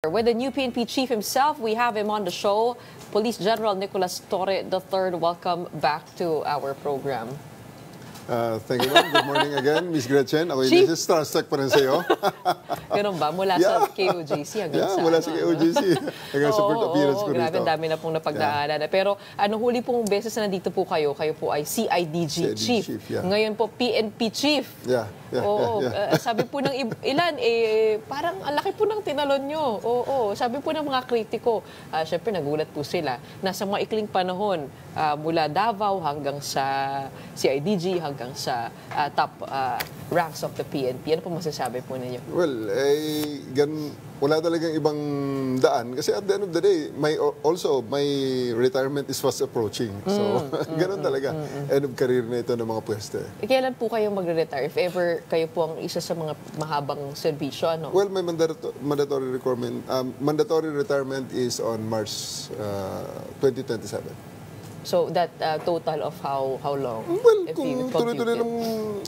With the new PNP chief himself, we have him on the show, Police General Nicolas Torre III. Welcome back to our program. Thank you, ma'am. Good morning again, Miss Gretchen. Ako yung starstruck pa rin sa'yo. Ganun ba? Mula sa KOJC hanggang sa... mula sa KOJC. Hanggang sa first appearance ko grabe, rito. dami na pong napagdaanan. Pero huli pong beses na nandito po kayo po ay CIDG Chief. Ngayon po, PNP Chief. Sabi po ng ilan, parang ang laki po ng tinalon nyo. Sabi po ng mga kritiko, syempre nagulat po sila, nasa maikling panahon, mula Davao hanggang sa CIDG, hanggang sa top ranks of the PNP. Ano po masasabi po ninyo? Well, wala talagang ibang daan. Kasi at the end of the day, my retirement is fast approaching. So, ganun talaga. End of career na ito ng mga pwesto. Kailan po kayo magre-retire? If ever kayo po ang isa sa mga mahabang serbisyo, ano? Well, my mandatory retirement is on March 2027. So that total of how long? Well, kung tuloy-tuloy lang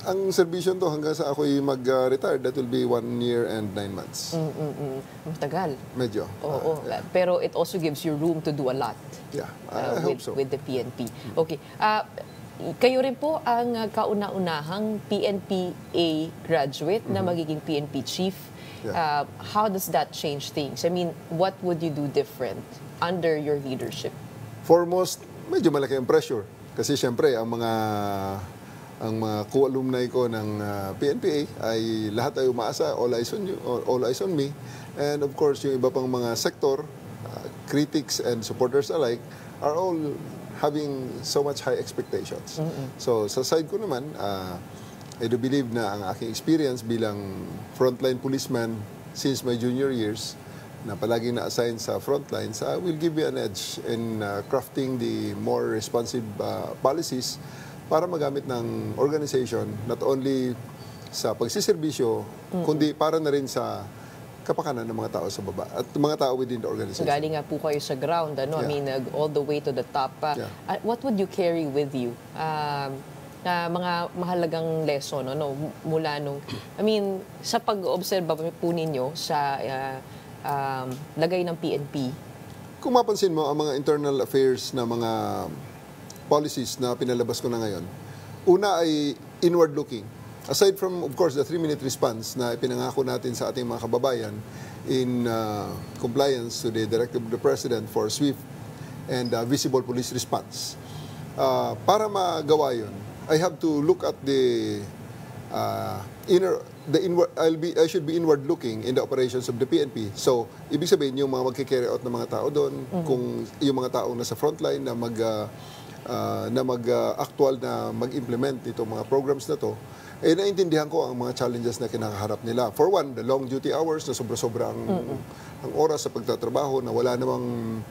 ang serbisyon to hanggang sa ako'y mag-retire, that will be 1 year and 9 months. Matagal. Medyo. Pero it also gives you room to do a lot. Yeah, I hope so. With the PNP. Okay. Kayo rin po ang kauna-unahang PNPA graduate na magiging PNP chief. Yeah. How does that change things? I mean, what would you do different under your leadership? Foremost, medyo malaki ang pressure. Kasi siyempre, ang mga co-alumni ko ng PNPA ay lahat ay umaasa, all eyes on you, all eyes on me. And of course, yung iba pang mga sector, critics and supporters alike, are all having so much high expectations. So, sa side ko naman, I do believe na ang aking experience bilang frontline policeman since my junior years, na palaging na-assign sa frontlines, will give you an edge in crafting the more responsive policies para magamit ng organization not only sa pagsiservisyo, kundi para na rin sa kapakanan ng mga tao sa baba at mga tao within the organization. Galing nga po kayo sa ground, ano? I mean, all the way to the top. What would you carry with you? Na mga mahalagang lesson, ano? Mula nung, I mean, sa pag-obserba po ninyo sa lagay ng PNP. Kung mapansin mo, ang mga internal affairs na mga policies na pinalabas ko na ngayon, una ay inward-looking. Aside from, of course, the 3-minute response na ipinangako natin sa ating mga kababayan in compliance to the directive of the President for swift and visible police response. Para magawa yun, I have to look at the I should be inward-looking in the operations of the PNP. So, ibig sabihin, yung mga magki-carry out ng mga tao doon, kung yung mga taong nasa frontline na mag-actual na mag-implement itong mga programs na to, naintindihan ko ang mga challenges na kinakaharap nila. For one, the long duty hours na sobra-sobra ang oras sa pagtatrabaho na wala namang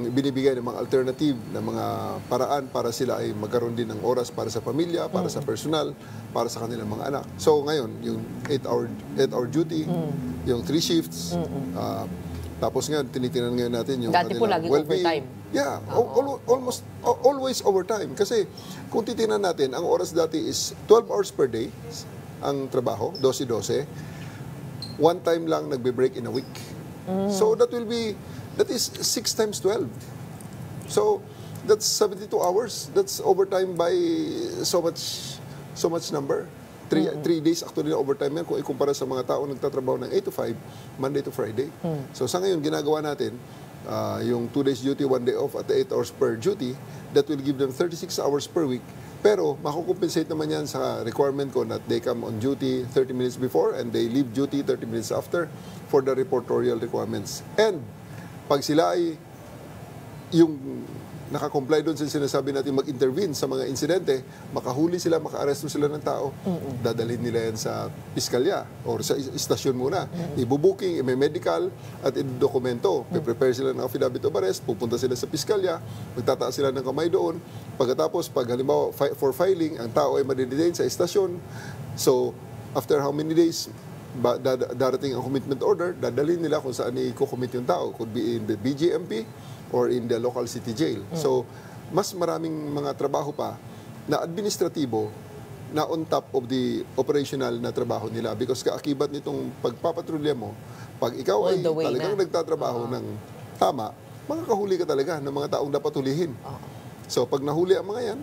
binibigay ng mga alternative na mga paraan para sila ay magkaroon din ng oras para sa pamilya, para sa personal, para sa kanilang mga anak. So ngayon, yung 8-hour duty, yung 3 shifts, tapos ngayon, tinitingnan ngayon natin yung dati po laging overtime. Yeah, always overtime. Kasi kung titingnan natin, ang oras dati is 12 hours per day, ang trabaho, 12-12. One time lang nagbe-break in a week. So that is 6 times 12. So, that's 72 hours. That's overtime by so much number. 3 days actually na overtime yan kung ikumpara sa mga tao nagtatrabaho ng 8 to 5, Monday to Friday. So, sa ngayon, ginagawa natin, yung 2 days duty, 1 day off at 8 hours per duty, that will give them 36 hours per week. Pero, makukompensate naman yan sa requirement ko that they come on duty 30 minutes before and they leave duty 30 minutes after for the reportorial requirements. And, pag sila ay yung nakakomply doon sa sinasabi natin mag-intervene sa mga insidente, makahuli sila, maka-aresto sila ng tao, dadalhin nila yan sa piskalya or sa istasyon muna. Ibubuking, may medical at idokumento. Prepare sila ng affidavit of arrest, pupunta sila sa piskalya, magtataas sila ng kamay doon. Pagkatapos, pag halimbawa for filing, ang tao ay madidetain sa istasyon. So, after how many days, darating ang commitment order, dadalhin nila kung saan i-commit yung tao. Could be in the BGMP or in the local city jail. So, mas maraming mga trabaho pa na administratibo na on top of the operational na trabaho nila. Because kaakibat nitong pagpapatrolya mo, Pag ikaw all ay the way talagang nagtatrabaho ng tama, makakahuli ka talaga ng mga taong dapat hulihin. So pag nahuli ang mga yan,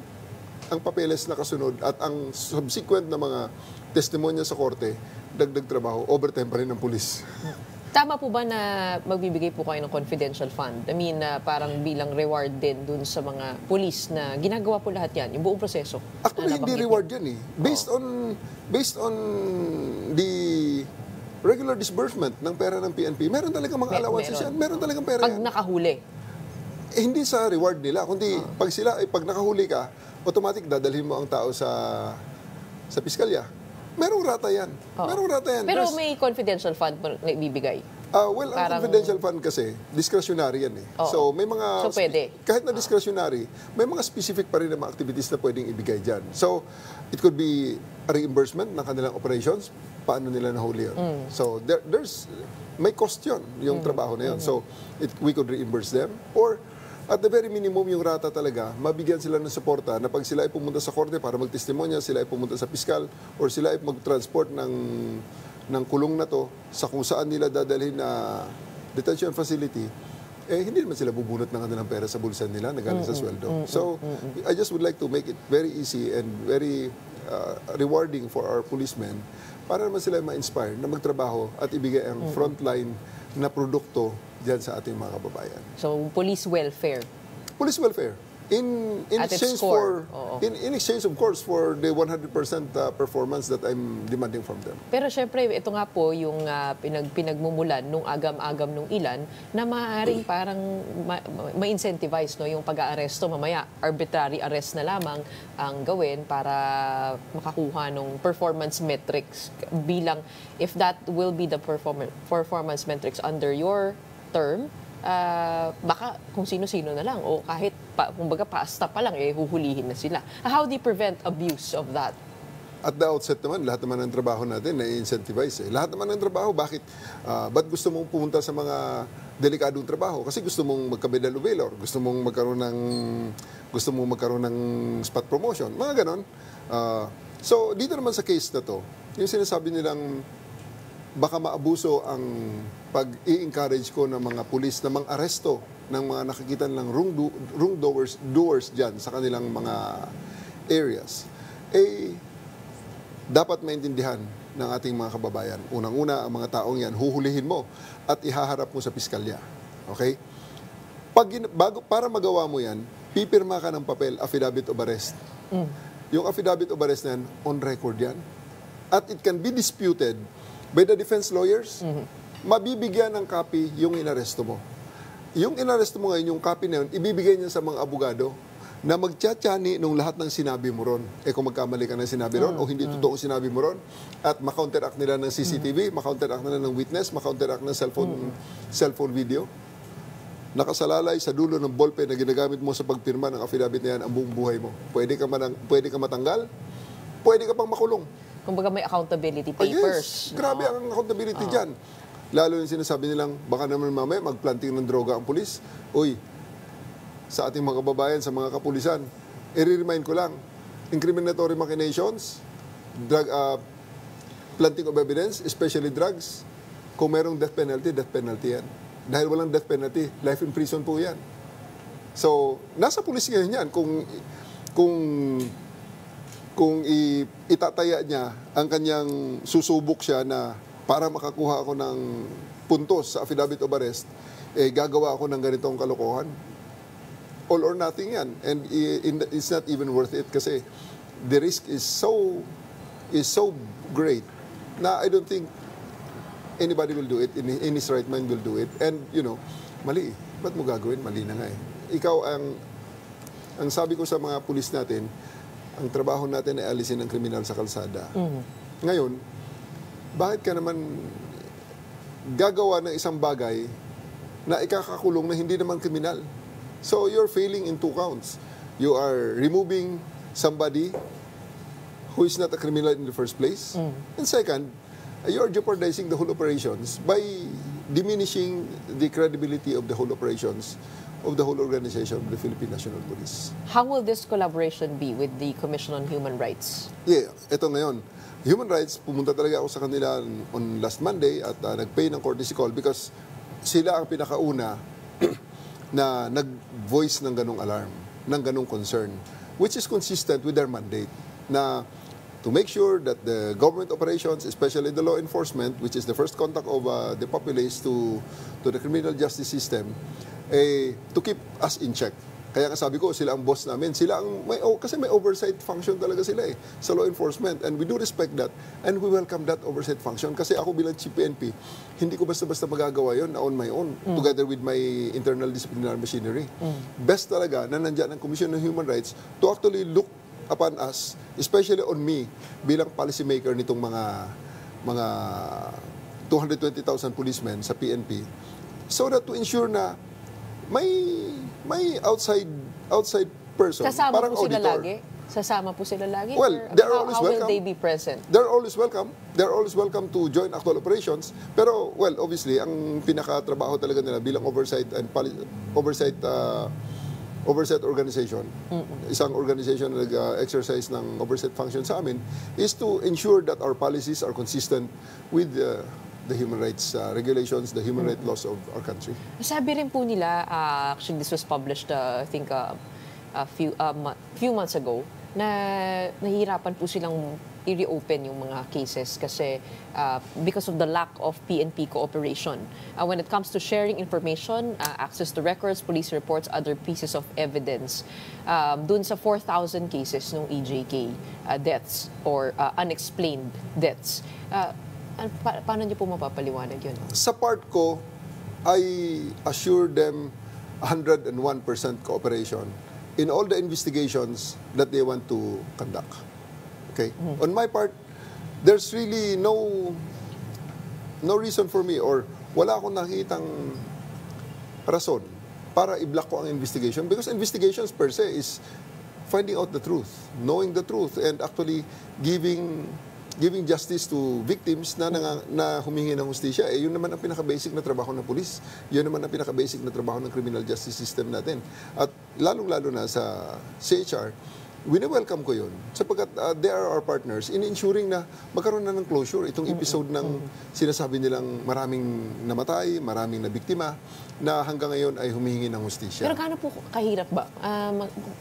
ang papeles na kasunod at ang subsequent na mga testimonya sa korte, dagdag trabaho, overtime pa rin ng pulis. Tama po ba na magbibigay po kayo ng confidential fund? I mean, parang bilang reward din dun sa mga pulis na ginagawa po lahat yan, yung buong proseso? Actually, hindi reward yan eh. Based on the regular disbursement ng pera ng PNP, meron talaga mga allowances yan. Meron talagang pera pag yan. nakahuli? Hindi sa reward nila, kundi pag nakahuli ka, automatic dadalhin mo ang tao sa piskalya. Merong rata yan. Merong rata yan. Pero may confidential fund na ibibigay? Well, ang confidential fund kasi, discretionary yan eh. So, may mga... So, pwede? Kahit na discretionary, may mga specific pa rin na mga activities na pwedeng ibigay dyan. So, it could be a reimbursement ng kanilang operations, paano nila nahuli yun. So, may cost yun, yung trabaho na yun. So, we could reimburse them. Or, at the very minimum, yung rata talaga, mabigyan sila ng suporta na pag sila ay pumunta sa korte para magtestimonya, sila ay pumunta sa piskal, or sila ay mag-transport ng kulong na to sa kung saan nila dadalhin na detention facility, hindi naman sila bubunot ng kanilang pera sa bulsa nila na galing sa sweldo. So, I just would like to make it very easy and very rewarding for our policemen para naman sila ma-inspire na magtrabaho at ibigay ang frontline na produkto diyan sa ating mga kababayan. So, police welfare. Police welfare. In exchange of course for the 100% performance that I'm demanding from them. Pero syempre ito nga po yung pinagmumulan nung agam-agam nung ilan na maaaring parang ma-incentivize no yung pag-aaresto, mamaya arbitrary arrest na lamang ang gawin para makakuha ng performance metrics bilang if that will be the performance metrics under your term, baka kung sino-sino na lang o kahit kumbaga paasta pa lang huhulihin na sila. How do you prevent abuse of that? At the outset naman, lahat naman ng trabaho natin na-incentivize. Lahat naman ng trabaho, ba't gusto mong pumunta sa mga delikadong trabaho? Kasi gusto mong magka-medal of valor, gusto mong magkaroon ng spot promotion, mga ganon. So, dito naman sa case na to, yung sinasabi nilang baka maabuso ang pag-i-encourage ko ng mga pulis na mang-aresto ng mga nakikita nilang wrong doers dyan sa kanilang mga areas, dapat maintindihan ng ating mga kababayan. Unang-una, ang mga taong yan, huhulihin mo at ihaharap mo sa piskalya. Okay? Para magawa mo yan, pipirma ka ng papel, affidavit of arrest. Yung affidavit of arrest na yan, on record yan. At it can be disputed by the defense lawyers, mabibigyan ng copy yung inaresto mo. Yung inaresto mo ngayon, yung copy na yun, ibibigay niya sa mga abogado na magtsatsani nung lahat ng sinabi mo ron. Kung magkamali ka ng sinabi ron o hindi totoong sinabi mo ron, at makounteract nila ng CCTV, makounteract nila ng witness, makounteract ng cellphone video. Nakasalalay sa dulo ng ballpen na ginagamit mo sa pagpirma ng affidavit na yan ang buong buhay mo. Pwede ka matanggal, pwede ka pang makulong. Kumbaga may accountability papers. Yes, grabe ang accountability dyan. Lalo yung sinasabi nilang, baka naman mamaya magplanting ng droga ang pulis. Uy, sa ating mga kababayan, sa mga kapulisan, i-remind ko lang, incriminatory machinations, planting of evidence, especially drugs, kung merong death penalty yan. Dahil walang death penalty, life in prison po yan. So, nasa pulis ngayon yan. Kung itataya niya ang kanyang susubok siya na para makakuha ako ng puntos sa affidavit of arrest, gagawa ako ng ganitong kalokohan. All or nothing yan. And it's not even worth it kasi the risk is so great na I don't think anybody will do it, in his right mind will do it. And, mali. Ba't mo gagawin? Mali na nga eh. Ikaw ang sabi ko sa mga pulis natin, ang trabaho natin ay alisin ang kriminal sa kalsada. Ngayon, bakit ka naman gagawa ng isang bagay na ikakakulong na hindi naman kriminal? So, you're failing in 2 counts. You are removing somebody who is not a criminal in the first place. And second, you are jeopardizing the whole operations by diminishing the credibility of the whole operations of the whole organization of the Philippine National Police. How will this collaboration be with the Commission on Human Rights? Yeah, ito ngayon. Human Rights, pumunta talaga ako sa kanila on last Monday at nag-pay ng courtesy call because sila ang pinakauna na nag-voice ng ganong alarm, ng ganong concern, which is consistent with their mandate na to make sure that the government operations, especially the law enforcement, which is the first contact of the populace to the criminal justice system, to keep us in check. Kaya nga sabi ko, sila ang boss namin. Sila ang kasi may oversight function talaga sila sa law enforcement. And we do respect that. And we welcome that oversight function. Kasi ako bilang Chief PNP, hindi ko basta-basta magagawa yon on my own, together with my internal disciplinary machinery. Best talaga na nandiyan ang Commission on Human Rights to actually look upon us, especially on me, bilang policy maker nitong mga 220,000 policemen sa PNP, so that to ensure na may outside person, Kasama parang po sila auditor. lagi? Sasama po sila lagi? Well, they're always how welcome. will they be present? They're always welcome. They're always welcome to join actual operations. Pero, well, obviously, ang pinakatrabaho talaga nila bilang oversight organization, isang organization na nag-exercise ng oversight function sa amin, is to ensure that our policies are consistent with the human rights regulations, the human rights laws of our country. Sabi rin po nila, actually this was published I think a few months ago, na nahihirapan po silang i-reopen yung mga cases kasi because of the lack of PNP cooperation. When it comes to sharing information, access to records, police reports, other pieces of evidence, dun sa 4,000 cases ng EJK deaths or unexplained deaths, paano niyo po mapapaliwanag yun? Sa part ko, I assure them 101% cooperation in all the investigations that they want to conduct. Okay? On my part, there's really no reason for me or wala akong nakitang rason para i-block ko ang investigation because investigations per se is finding out the truth, knowing the truth, and actually giving justice to victims na humingi ng hustisya. Yun naman ang pinaka-basic na trabaho ng pulis. Yun naman ang pinaka-basic na trabaho ng criminal justice system natin. At lalong-lalo na sa CHR, wini-welcome ko yun sapagkat they are our partners in ensuring na magkaroon na ng closure itong episode ng sinasabi nilang maraming namatay, maraming nabiktima na hanggang ngayon ay humihingi ng hustisya. Pero gaano po kahirap ba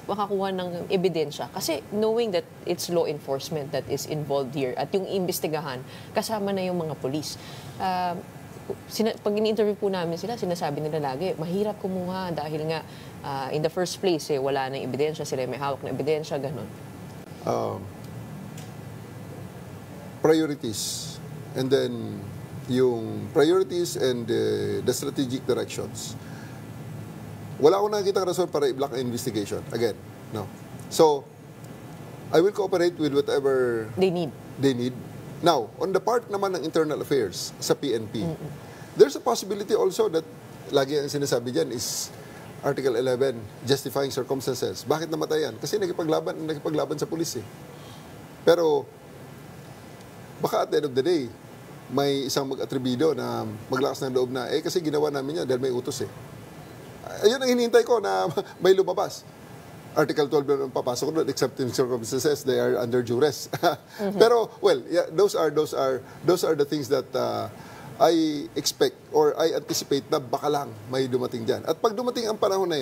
makakuha ng ebidensya? Kasi knowing that it's law enforcement that is involved here at yung imbestigahan, kasama na yung mga polis. Pag in-interview po namin sila, sinasabi nila lagi, mahirap kumuha dahil nga in the first place, wala nang ebidensya, sila may hawak na ebidensya, ganun. Priorities. And then, yung priorities and the strategic directions. Wala akong nakikita rason para i-block ang investigation. Again, no. So, I will cooperate with whatever They need. Now, on the part naman ng internal affairs sa PNP, there's a possibility also that lagi ang sinasabi dyan is Article 11, justifying circumstances. Bakit namatayan? Kasi nakipaglaban sa pulis eh. Pero, baka at the end of the day, may isang mag-atribido na maglakas ng loob na, kasi ginawa namin yan dahil may utos eh. Ayun ang hinihintay ko na may lumabas. Article 12 na papasok doon, except in circumstances, they are under duress. Pero, well, yeah, those are the things that I expect or I anticipate na baka lang may dumating dyan. At pag dumating ang panahon na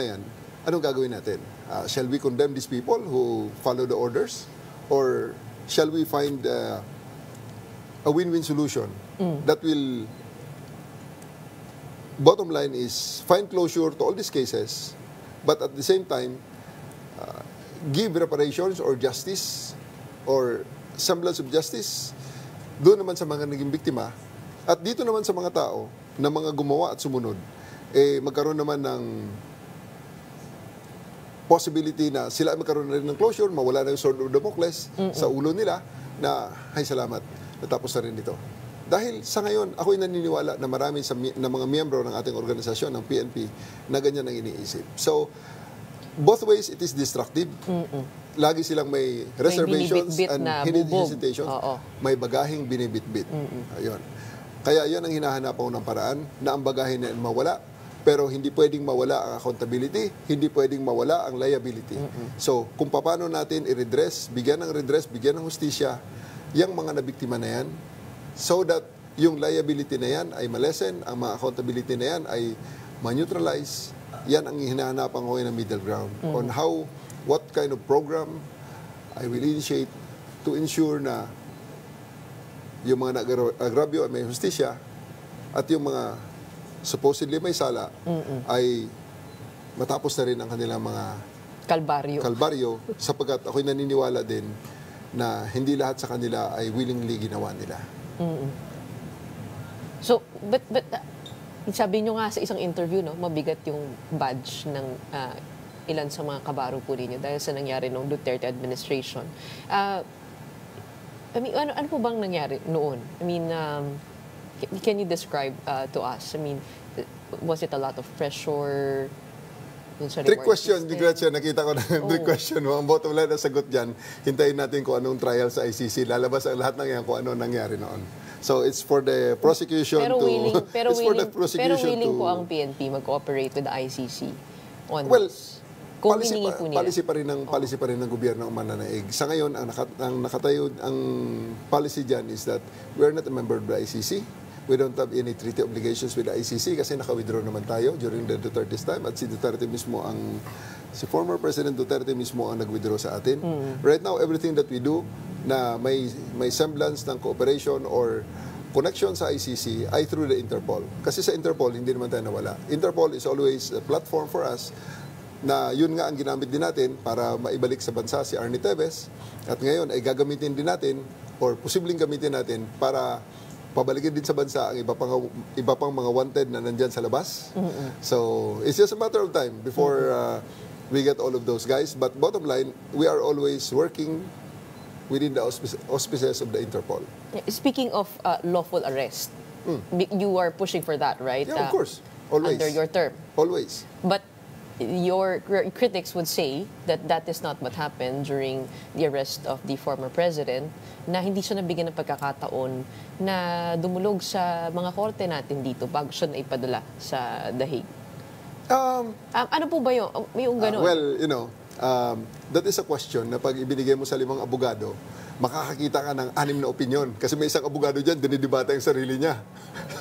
yan, anong gagawin natin? Shall we condemn these people who follow the orders? Or shall we find a win-win solution that will, bottom line is, find closure to all these cases, but at the same time, give reparations or justice or semblance of justice doon naman sa mga naging biktima at dito naman sa mga tao na mga gumawa at sumunod, magkaroon naman ng possibility na sila magkaroon na rin ng closure, mawala na yung sword of Damocles sa ulo nila na, ay salamat, natapos na rin ito. Dahil sa ngayon, ako'y naniniwala na marami na mga miyembro ng ating organisasyon, ng PNP, na ganyan ang iniisip. So, both ways, it is destructive. Lagi silang may reservations and hesitations. May bagaheng binibitbit. Ayun. Kaya yan ang hinahanap ko ng paraan na ang bagahe na mawala Pero hindi pwedeng mawala ang accountability, hindi pwedeng mawala ang liability. So, kung paano natin i-redress, bigyan ng redress, bigyan ng hustisya, yung mga nabiktima na yan, so that yung liability na yan ay malesen, ang mga accountability na yan ay ma-neutralize. Yan ang hinahanapan ko ng middle ground on how, what kind of program I will initiate to ensure na yung mga nag-agrabyo ay may hustisya at yung mga supposedly may sala ay matapos na rin ang kanilang mga kalbaryo sapagkat ako'y naniniwala din na hindi lahat sa kanila ay willingly ginawa nila. So, but sabi nyo nga sa isang interview, no, mabigat yung badge ng ilan sa mga kabaro po ninyo dahil sa nangyari noong Duterte administration. I mean, ano po bang nangyari noon? I mean, can you describe to us? I mean, was it a lot of pressure? Trick question, Gretchen. Nakita ko na trick question mo. Ang bottom line na sagot dyan, hintayin natin kung anong trial sa ICC. Lalabas ang lahat ng yan kung ano nangyari noon. So, it's for the prosecution Pero willing po ang PNP mag-cooperate with the ICC on this? Policy pa rin ng gobyerno ang mananaig. Sa ngayon, ang nakatayo, ang policy dyan is that we are not a member of the ICC. We don't have any treaty obligations with the ICC kasi naka-withdraw naman tayo during the Duterte's time at si former President Duterte mismo ang nag-withdraw sa atin. Right now, everything that we do na may semblance ng cooperation or connection sa ICC ay through the Interpol. Kasi sa Interpol, hindi naman tayo nawala. Interpol is always a platform for us na yun nga ang ginamit din natin para maibalik sa bansa si Arnie Teves. At ngayon ay gagamitin din natin or posibleng gamitin natin para pabalikin din sa bansa ang iba pang mga wanted na nandyan sa labas. So, it's just a matter of time before we get all of those guys. But bottom line, we are always working within the auspices of the Interpol. Speaking of lawful arrest, you are pushing for that, right? Yeah, of course. Always. Under your term. Always. But your critics would say that that is not what happened during the arrest of the former president, na hindi siya nabigyan ng pagkakataon na dumulog sa mga korte natin dito bago siya naipadala sa The Hague. Ano po ba yung gano'n? Well, that is a question na pag ibinigay mo sa 5 abogado, makakakita ka ng 6 na opinion. Kasi may isang abogado dyan, dinidebata yung sarili niya.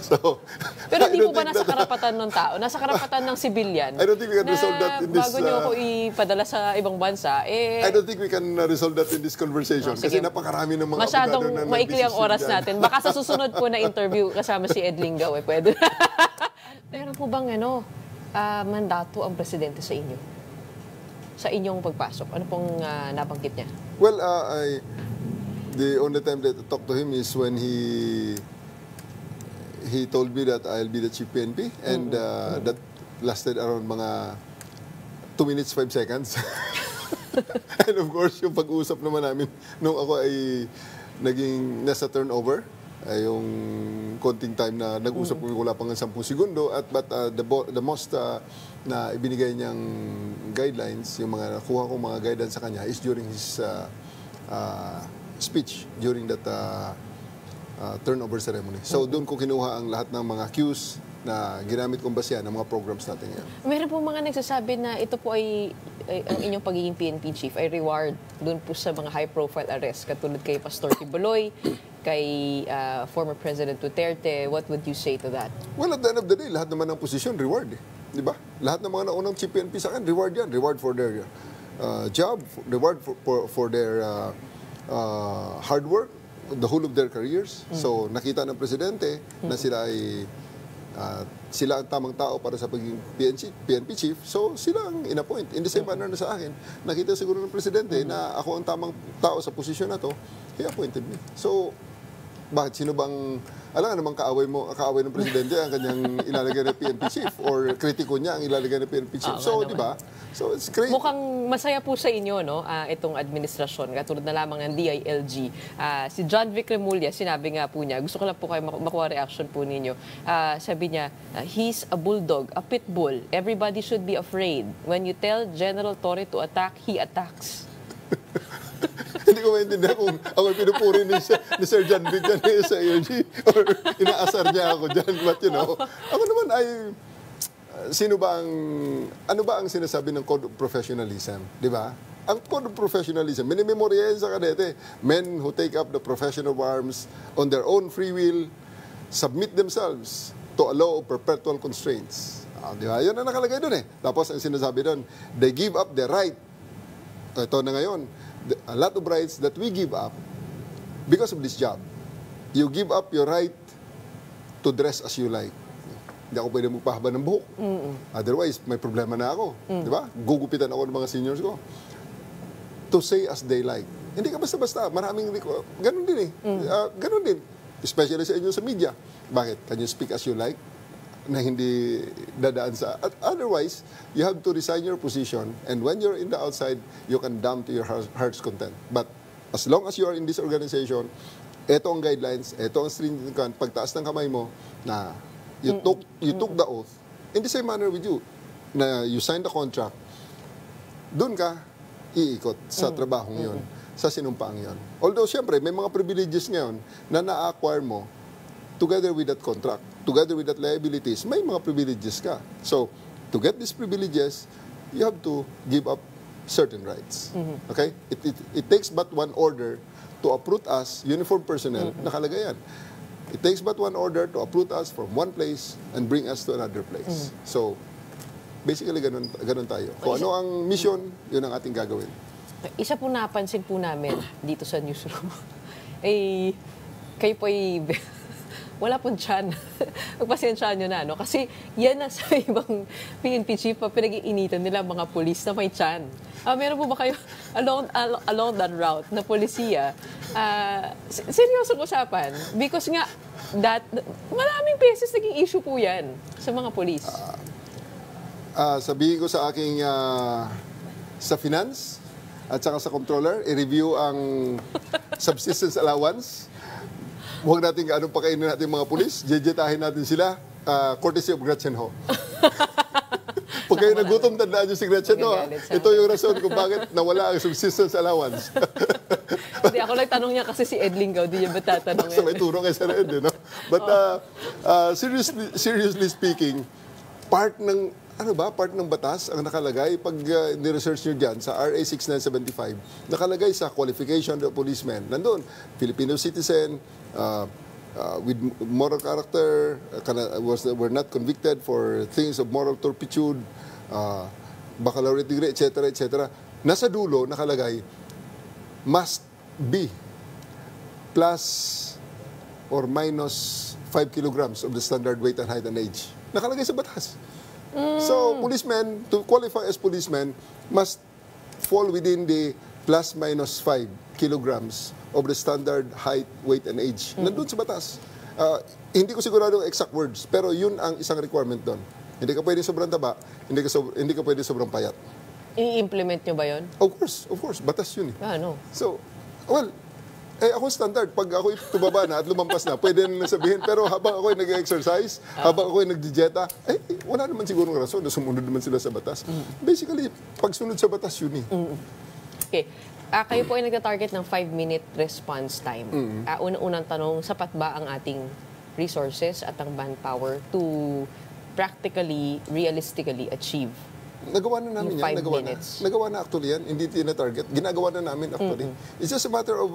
So, pero hindi po ba nasa karapatan ng tao? Nasa karapatan ng civilian? I don't think we can resolve that in this... Bago nyo ako ipadala sa ibang bansa, I don't think we can resolve that in this conversation. Kasi napakarami ng mga masyadong abogado na maikli ang oras natin. Baka sa susunod po na interview kasama si Ed Lingaw, pwede. Meron po bang mandato ang presidente sa inyo? Sa inyong pagpasok? Ano pong nabanggit niya? Well, the only time that I talked to him is when he told me that I'll be the chief PNP and that lasted around mga 2 minutes, 5 seconds. And of course, yung pag-uusap naman namin nung ako ay naging nasa turnover, yung konting time na nag-usap kami wala pang 10 segundo but the most na ibinigay niyang guidelines, yung mga nakuha kong mga guidance sa kanya is during his speech during that turnover ceremony. So doon ko kinuha ang lahat ng mga cues na ginamit kong basya ng mga programs natin yan. Meron po mga nagsasabi na ito po ay ang inyong pagiging PNP chief ay reward doon po sa mga high-profile arrests katulad kay Pastor Kibuloy, kay former President Duterte. What would you say to that? Well, at the end of the day, lahat naman ng posisyon, reward. Di ba? Lahat ng mga naunang chief PNP sa akin, reward yan. Reward for their job, reward for their hard work, the whole of their careers. So, nakita ng presidente na sila ay sila ang tamang tao para sa pagiging PNP chief, so sila ang in-appoint. In the same manner na sa akin, nakita siguro ng presidente na ako ang tamang tao sa posisyon na to, he appointed me. So, bakit? Sino bang, alam nga namang kaaway ng presidente ang kanyang ilalagay na PNP chief or kritiko niya ang ilalagay na PNP chief. So, di ba? So, it's great. Mukhang masaya po sa inyo, no, itong administrasyon, katulad na lamang ng DILG. Si John Vic Remulla, sinabi nga po niya, gusto ko lang po kayo makuha reaction po ninyo. Sabi niya, he's a bulldog, a pit bull. Everybody should be afraid. When you tell General Torre to attack, he attacks. Hindi ko maintindihan kung ako pinupuri ni Sir John Vic sa ARG or inaasar niya ako dyan. But ako naman ay ano ba ang sinasabi ng Code of Professionalism? Di ba? Ang Code of Professionalism, minimemorya yan sa kadete. Men who take up the profession of arms on their own free will, submit themselves to a law of perpetual constraints. Di ba? Yun ang nakalagay doon eh. Tapos ang sinasabi doon, they give up their right. Ito na ngayon, a lot of rights that we give up because of this job. You give up your right to dress as you like. Hindi ako pwede magpahaba ng buhok. Otherwise, may problema na ako. Di ba? Gugupitan ako ng mga seniors ko. To say as they like. Hindi ka basta-basta. Maraming ganun din eh. Ganun din. Especially sa inyo sa media. Bakit? Can you speak as you like? Na hindi dadaan sa... Otherwise, you have to resign your position and when you're in the outside, you can dump to your heart's content. But as long as you are in this organization, ito ang guidelines, ito ang stringent kan, pagtaas ng kamay mo, na you took the oath, in the same manner with you, na you signed the contract, dun ka iikot sa trabahong yon, sa sinumpaang yon. Although, siyempre, may mga privileges ngayon na na-acquire mo together with that contract, together with that liabilities, may mga privileges ka. So, to get these privileges, you have to give up certain rights. Okay? It takes but one order to uproot us, uniformed personnel, nakalagay yan. It takes but one order to uproot us from one place and bring us to another place. So, basically, ganun tayo. Kung ano ang mission, yun ang ating gagawin. Isa po napansin po namin dito sa newsroom, kayo po wala pong tiyan. Magpasensyaan nyo na, no? Kasi yan na sa ibang PNP chief, pinag-iinitan nila mga pulis na may tiyan. Meron po ba kayo along that route na polisiya? Seryosong usapan? Because nga, maraming beses naging issue po yan sa mga pulis. Sabihin ko sa aking sa finance at saka sa controller, i-review ang subsistence allowance. Huwag natin anong pakainin natin mga pulis, jejetahin natin sila, courtesy of Gretchen Ho. Pag kayo nagutom, tandaan nyo si Gretchen Ho. Ito yung rason kung bakit nawala ang subsistence allowance. Hindi, ako lang tanong niya kasi si Ed Lingaw, di niya ba tatanong yan? May turo kay Sir Ed, no? But seriously speaking, part ng batas ang nakalagay pag ni-research nyo dyan sa RA 6975, nakalagay sa qualification of policemen. Nandun, Filipino citizen, with moral character, were not convicted for things of moral turpitude, baccalaureate degree, etc., etc. Nasa dulo, nakalagay, must be plus or minus 5 kilograms of the standard weight and height and age. Nakalagay sa batas. So, policemen, to qualify as policemen, must fall within the plus minus 5 kilograms of the standard height, weight, and age. Nandun sa batas. Hindi ko sigurado ang exact words, pero yun ang isang requirement doon. Hindi ka pwede sobrang taba, hindi ka pwede sobrang payat. I-implement nyo ba yun? Of course. Batas yun eh. No. So, well, ako standard. Pag ako tumaba na at lumampas na, pwede na sabihin. Pero habang ako nag-exercise, habang ako nag-dieta, wala naman siguro ng rason na sumunod naman sila sa batas. Basically, pagsunod sa batas, yun eh. Okay. Kayo po ay nagta-target ng 5-minute response time. Unang tanong, sapat ba ang ating resources at ang manpower to practically, realistically achieve? Nagawa na namin yan. Nagawa na actually yan. Hindi tina-target. Ginagawa na namin actually. It's just a matter of,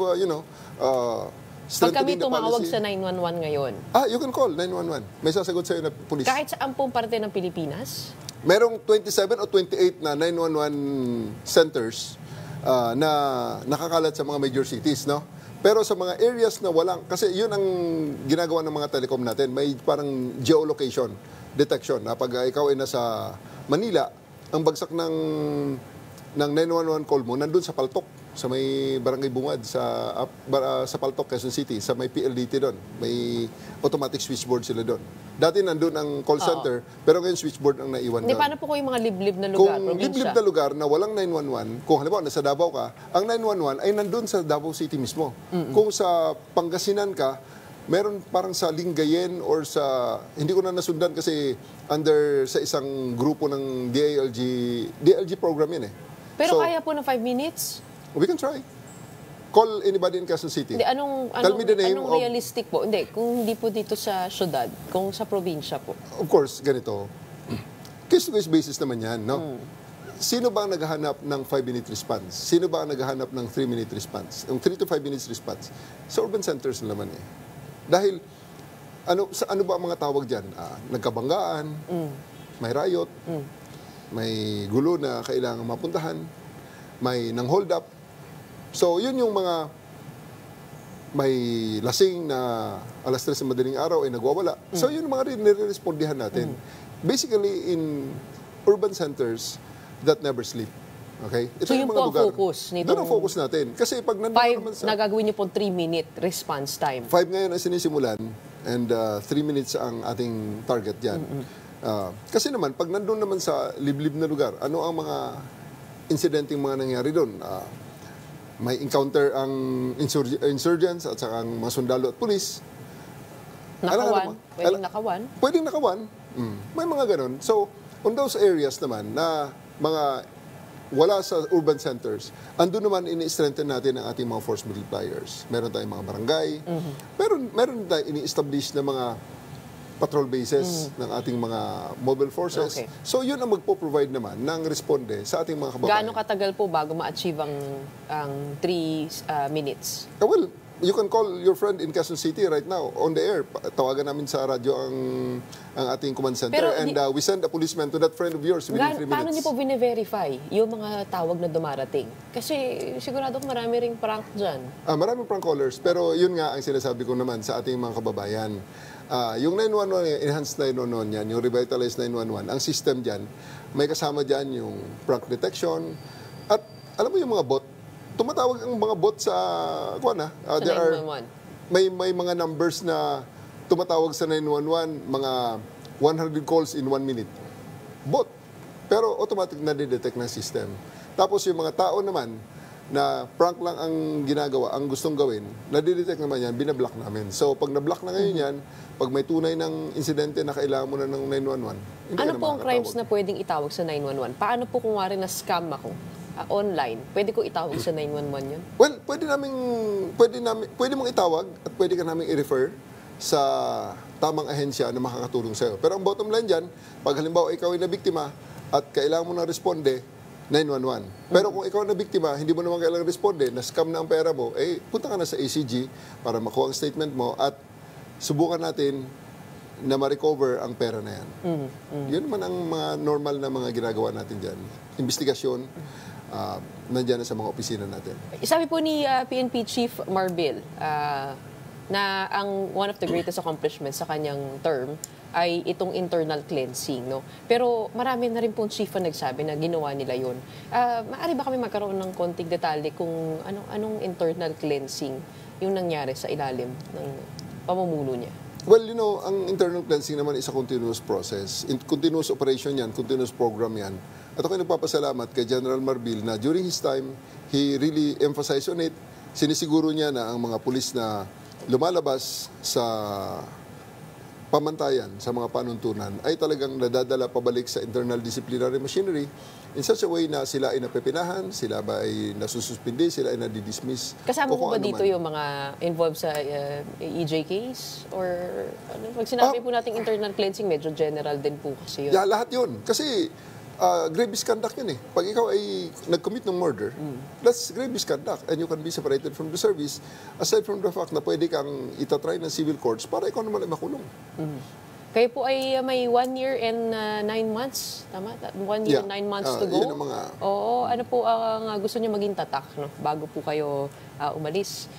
pag kami tumawag sa 911 ngayon. You can call 911. May sasagot sa'yo na police. Kahit saan pong parte ng Pilipinas? Merong 27 o 28 na 911 centers na nakakalat sa mga major cities, no? Pero sa mga areas na walang, kasi yun ang ginagawa ng mga telecom natin, may parang geolocation detection. Pag ikaw ay nasa Manila, ang bagsak ng 911 call mo nandun sa Paltok, sa may Barangay Bungad, sa Paltok, Quezon City, sa may PLDT doon. May automatic switchboard sila doon. Dati nandun ang call center, pero ngayon switchboard ang naiwan doon. Paano po yung mga liblib na lugar? Kung liblib na lugar na walang 911, kung halimbawa nasa Davao ka, ang 911 ay nandun sa Davao City mismo. Kung sa Pangasinan ka, meron parang sa Lingayen or sa, hindi ko na nasundan kasi under sa isang grupo ng DILG program yan eh. Pero kaya po ng 5 minutes? We can try. Call anybody in Quezon City. Hindi, anong realistic po? Hindi, kung hindi po dito sa syudad, kung sa probinsya po. Of course, ganito. case-to-case basis naman yan, no? Sino ba ang naghahanap ng 5-minute response? Sino ba ang naghahanap ng 3-minute response? Yung 3 to 5 minutes response? Sa urban centers naman eh. Dahil, ano ba ang mga tawag dyan? Nagkabanggaan, may riot, may gulo na kailangan mapuntahan, may nang-hold up. So, yun yung mga may lasing na alas 3 ng madaling araw ay nagwawala. So, yun yung mga nire-respondihan natin. Basically, in urban centers that never sleep. Okay? Ito so, yung po ang focus nito. Doon ang focus natin. Kasi pag nandun naman sa... Nagagawin niyo po 3-minute response time. 5 ngayon ang sinisimulan and 3 minutes ang ating target dyan. Kasi naman, pag nandun naman sa liblib na lugar, ano ang mga incidenteng mga nangyari doon? May encounter ang insurgents at saka ang mga sundalo at pulis. Nakawan. Pwedeng nakawan. Pwedeng nakawan. May mga ganun. So, on those areas naman na mga wala sa urban centers, andun naman ini-strengthen natin ang ating mga force multipliers. Meron tayong mga barangay, meron tayong ini-establish na mga patrol bases ng ating mga mobile forces. Okay. So yun ang magpo-provide naman ng responde sa ating mga kababayan. Gaano katagal po bago ma-achieve ang 3 minutes? Well, you can call your friend in Quezon City right now on the air. Tawagan namin sa radyo ang ating command center. Pero, and we send a policeman to that friend of yours within 3 minutes. Paano niyo po bine-verify yung mga tawag na dumarating? Kasi sigurado ko marami ring prank dyan. Maraming prank callers. Pero yun nga ang sinasabi ko naman sa ating mga kababayan. Yung 911, enhanced 911 yan, yung revitalized 911, ang system dyan, may kasama dyan yung prank detection. At alam mo yung mga bot, tumatawag ang mga bot sa there 911. May mga numbers na tumatawag sa 911, mga 100 calls in 1 minute. Bot. Pero automatic na detect ng system. Tapos yung mga tao naman na prank lang ang ginagawa, ang gustong gawin, nadidetect naman yan, binablock namin. So pag na-block na ngayon yan, pag may tunay ng insidente na kailangan mo na ng 911, ano po ang crimes na pwedeng itawag sa 911? Paano po kung wari na scam ako? Online, pwede ko itawag sa 911 yun? Well, pwede mong itawag at pwede ka namin i-refer sa tamang ahensya na makakatulong sa'yo. Pero ang bottom line dyan, pag halimbawa ikaw ay nabiktima at kailangan mo na responde, 911. Pero kung ikaw na biktima, hindi mo naman kailangan responde, na-scam na ang pera mo, punta ka na sa ACG para makuha ang statement mo at subukan natin na ma-recover ang pera na yan. Yun naman ang mga normal na mga ginagawa natin dyan. Investigasyon, nandiyan na sa mga opisina natin. Sabi po ni PNP Chief Marbil na ang one of the greatest accomplishments sa kanyang term ay itong internal cleansing, no? Pero marami na rin pong chief na nagsabi na ginawa nila yun. Maaari ba kami magkaroon ng konting detalye kung anong internal cleansing yung nangyari sa ilalim ng pamumuno niya? Well, ang internal cleansing naman is a continuous process. Continuous operation yan, continuous program yan. At ako'y nagpapasalamat kay General Marbil na during his time, he really emphasized on it. Sinisiguro niya na ang mga pulis na lumalabas sa pamantayan sa mga panuntunan ay talagang nadadala pabalik sa internal disciplinary machinery in such a way na sila ay napepinahan, sila ba ay nasususpindi, sila ay nadidismiss. Kasama po ba dito yung mga involved sa EJ case? Or pag sinabi po natin internal cleansing, medyo general din po kasi yun. Yeah, lahat yun. Kasi grave misconduct yun eh. Pag ikaw ay nag-commit ng murder, that's grave misconduct and you can be separated from the service aside from the fact na pwede kang itatry ng civil courts para ikaw naman ay makulong. Kayo po ay may 1 year and 9 months, tama? 1 year and 9 months to go? Yun ang mga... Oo, ano po ang gusto niyo maging tatak, no? Bago po kayo umalis?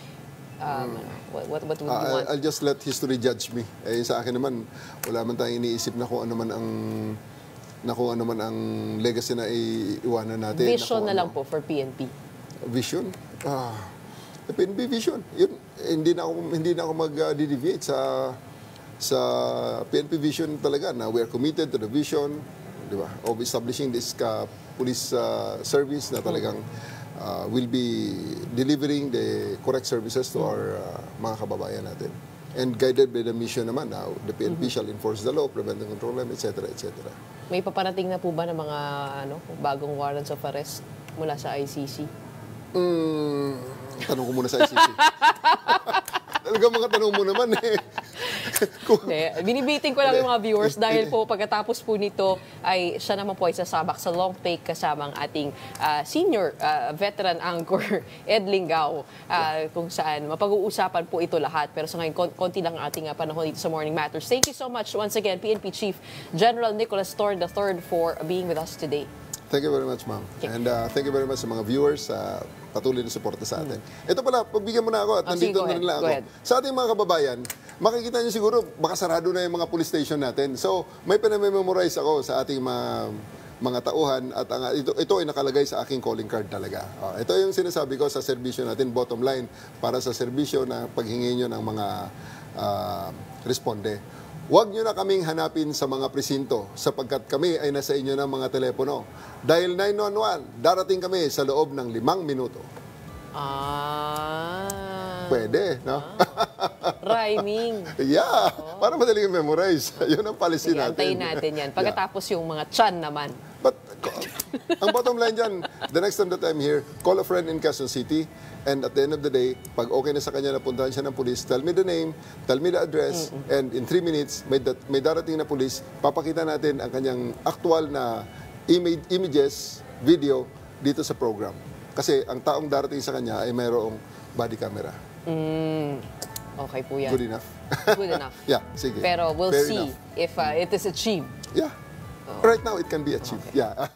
What would you want? I'll just let history judge me. Sa akin naman, wala man tayong iniisip na kung ano man ang legacy na iiwanan natin. Vision na lang po for PNP. Vision? PNP vision. Yun, hindi na ako mag-deviate sa PNP vision talaga na we are committed to the vision, di ba, of establishing this police service na talagang will be delivering the correct services to our mga kababayan natin. And guided by the mission naman now, the PNP shall enforce the law, prevent and control them, etc., etc. May paparating na po ba ng mga bagong warrants of arrest mula sa ICC? Tanong ko muna sa ICC. Talagang mga tanong mo naman eh. Binibiting ko lang yung mga viewers dahil po pagkatapos po nito ay siya naman po ay sasabak sa long take kasama ang ating senior veteran anchor Ed Lingao, kung saan mapag-uusapan po ito lahat. Pero sa ngayon, konti lang ang ating panahon dito sa Morning Matters. Thank you so much once again, PNP Chief General Nicholas Torre III for being with us today. Thank you very much, ma'am. Okay. And thank you very much sa mga viewers patuloy na suporta sa atin. Ito pala, pagbigyan mo na ako at nandito na nila ako. Sa ating mga kababayan, makikita niyo siguro, baka sarado na yung mga police station natin. So, may pinamemorize ako sa ating mga tauhan at ito ay nakalagay sa aking calling card talaga. Ito yung sinasabi ko sa serbisyo natin, bottom line, para sa serbisyo na paghingi nyo ng mga responde. Huwag nyo na kaming hanapin sa mga presinto sapagkat kami ay nasa inyo ng mga telepono. Dahil 911, darating kami sa loob ng 5 minuto. Pwede, no? Rhyming. Yeah, para madaling memorize. Yun ang policy natin. Antayin natin yan. Pagkatapos yung mga tiyan naman. But ang bottom line dyan, the next time that I'm here, call a friend in Quezon City, and at the end of the day, pag okay na sa kanya, napuntahan siya ng police, tell me the name, tell me the address, and in 3 minutes, may darating na police, papakita natin ang kanyang actual na images, video, dito sa program. Kasi ang taong darating sa kanya ay mayroong body camera. Okay po yan. Good enough? Good enough. Yeah, sige. Pero we'll Fair see enough. if it is achieved. Yeah. Right now, it can be achieved. Okay. Yeah.